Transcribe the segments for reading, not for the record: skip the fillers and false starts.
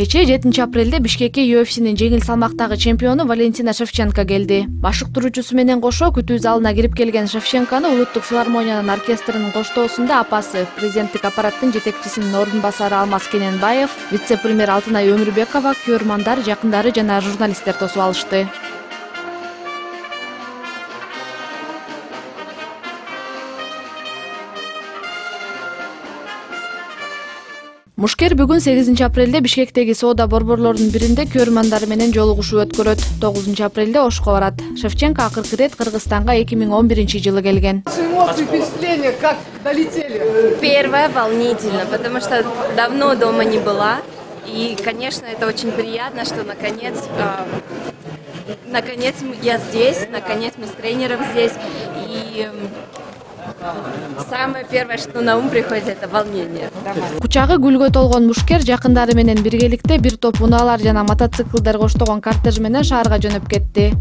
Кечээ 7-апрелде Бишкекке UFC'нин жеңил салмактагы чемпиону Валентина Шевченко келди. Башыктыруучусу менен кошо күтүү залына кирип келген Шевченкону Улуттук филармониянын оркестринин коштоосунда апасы, президенттик аппараттын жетекчисинин ордун басары Алмаз Кененбаев, вице-премьер Алтынай Өмүрбекова, көрөрмандар, жакындары жана журналисттер тосуп алышты. Мушкер бүгүн 8-апрелде Бишкектеги соода борборлорунун биринде көрөрмандары менен жолугушуу өткөрөт. 9-апрелде Ошко барат. Шевченко акыркы ирет Кыргызстанга 2011-жылы келген. Эмоции, впечатления, как долетели? Первое волнительно, потому что давно дома не была. И, конечно, это очень приятно, что наконец я здесь, наконец мы с тренером здесь. И самое первое, что на ум приходит, это волнение. Кучагы гүлгө толгон Мушкер жакындары менен биргеликте бир топ унаалар жана мотоциклдер коштогон кортеж менен шаарга жөнөп кетти.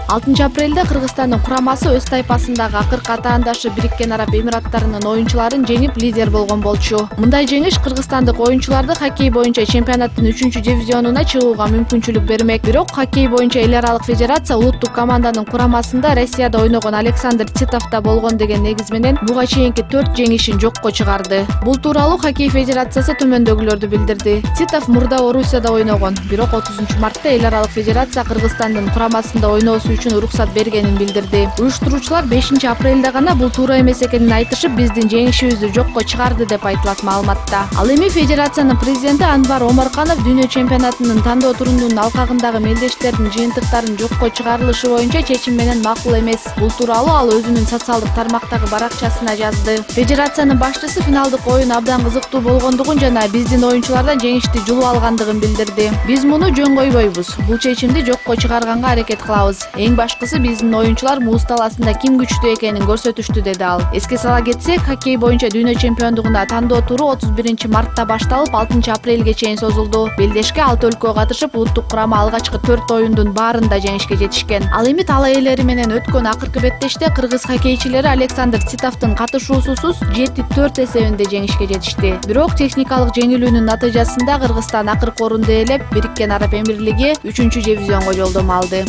6-апрелде Кыргызстандын курамасы өз тайпасындагы акыркы атаандашы Бириккен Араб Эмираттарынын оюнчуларын жеңип лидер болгон болчу. Мындай жеңиш кыргызстандык оюнчуларды хоккей боюнча чемпионаттын 3-дивизионуна чыгууга мүмкүнчүлүк бермек. Бирок хоккей боюнча эл аралык федерация улуттук команданын курамасында Россияда ойногон Александр Титов да болгон деген негиз менен буга чейинки 4 жеңишин жокко чыгарды. Бул тууралуу хоккей федерациясы төмөндөгүлөрдү билдирди. Титов мурда Орусияда ойногон, бирок 30-мартта эл аралык федерация Кыргызстандын курамасында ойноосу үчүн уруксат бергенин билдирди. Уюштуруучулар 5-апрелде гана бул туура эмес экенин айтышып, биздин жеңишибизди жокко чыгарды деп айтылат маалыматта. Ал эми федерациянын президенти Анвар Омарканов дүйнө чемпионатынын тандоо турунун алкагындагы мелдештердин жыйынтыктарын жокко чыгарылышы боюнча чечим менен макул эмес. Бул тууралуу ал өзүнүн социалдык тармактагы баракчасына жазды. Федерациянын башчысы финалдык оюн абдан кызыктуу болгондугун жана биздин оюнчулардан жеңишти жулуп алгандыгын билдирди. Биз муну жөн койбойбуз. Бул чечимди жокко чыгарганга аракет кылабыз. Эң башкысы биздин оюнчулар муз талаасында ким күчтүү экенин көрсөтүштү, деди ал. Эске сала кетсек, хоккей боюнча дүйнө чемпиондугуна тандоо туру 31-мартта башталып 6-апрелге чейин созулду. Белдешке 6 өлкө катышып, улуттук курама алгачкы 4 оюндун баарында жеңишке жетишкен. Ал эми тала ээлери менен өткөн акыркы беттеште кыргыз хоккейчилери Александр Титовдун катышуусусуз 7-4 эсебинде жеңишке жетишти. Бирок техникалык жеңилүүнүн натыйжасында Кыргызстан акыркы орунду ээлеп, Бириккен Араб Эмирлиги 3-дивизионго жолдомо алды.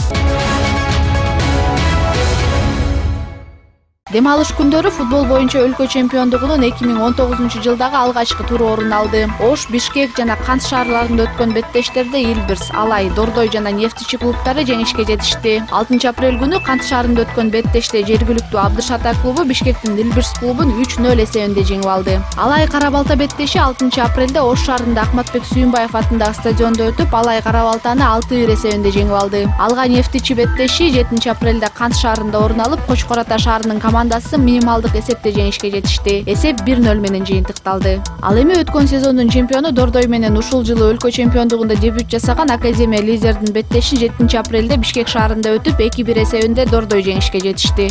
Дем алыш күндөрү футбол боюнча өлкө чемпиондугунун 2019-жылдагы алгачкы туру орун алды. Ош, Бишкек жана Кант шаарларында өткөн беттештерде Илбирс, Алай, Дордой жана Нефтичи клубтары жеңишке жетишти. 6-апрель күнү Кант шаарында өткөн беттеште жергиликтүү Абдышата клубу Бишкектин Илбирс клубун 3-0 эсебинде жеңип алды. Алай Кара-Балта беттеши 6-апрелде Ош шаарында Акматбек Сүйүнбаев атындагы стадиондо өтүп, Алай Кара-Балтаны 6-1 эсебинде жеңип алды. Алга Нефтичи беттеши 7-апрелде Кант шаарында орун алып, Кочкор Ата шаарынын командасы минималдык эсепте жеңишке жетишти. Эсеп 1-0 менен жыйынтыкталды. Ал эми өткөн сезондун чемпиону Дордой менен ушул жылы өлкө чемпиондугунда дебют жасаган Академия лидердин беттеши 7-апрелде Бишкек шаарында өтүп 2-1 эсебинде Дордой жеңишке жетишти.